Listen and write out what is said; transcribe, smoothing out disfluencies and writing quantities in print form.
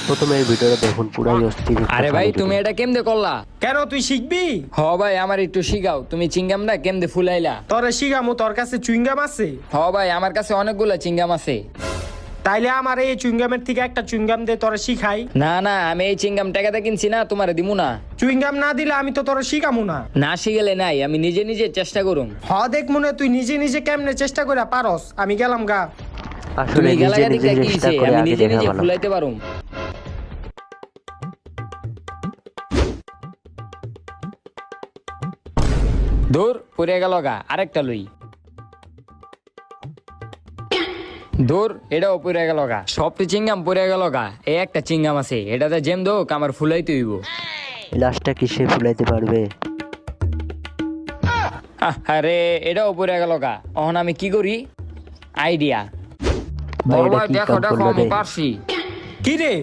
প্রথমে এই ভিডিওটা দেখুন পুরাই অস্থির। আরে ভাই তুমি এটা কেমনে করলা? কেন তুই শিখবি? হ ভাই আমার একটু শিখাও, তুমি চিংগামটা কেমনে ফুলাইলা? তোরে শিখামু, তোর কাছে চুইংগাম আছে? হ ভাই আমার কাছে অনেকগুলা চিংগাম আছে। তাইলে আমার এই চুইংগামের থেকে একটা চুইংগাম দে, তোরে শিখাই। না না, আমি এই চিংগাম টাকাতে কিনছি না, তোমারে দিমু না। চুইংগাম না দিলে আমি তো তোরে শিখামু না। না শিখেলে নাই, আমি নিজে নিজে চেষ্টা করুম। দেখ মনে তুই নিজে নিজে কেমনে চেষ্টা করে পারস। আমি গেলাম গা। আসলে তুমি নিজে গেলাগাদি নিজে কি চেষ্টা হইছে? করে আমি আগে নিজে দেখা নিজে ভালো। ফুলাইতে পারুম। দূর পড়ে গেল গা, আরেকটা লই। দূর এটাও পড়ে গেল গা, সবটি চিংগাম পড়ে গেল গা। এই একটা চিংগাম আছে, এটাতে জেম দোক আমার ফুলাইতে হইব। লাস্টটা কি সে ফুলাইতে পারবে? আরে এটাও পড়ে গেল গা। এখন আমি কি করি? আইডিয়া। ভাই, এটা কি দেখো কাম দেখো করলো আমি রে? পারছি। কি রে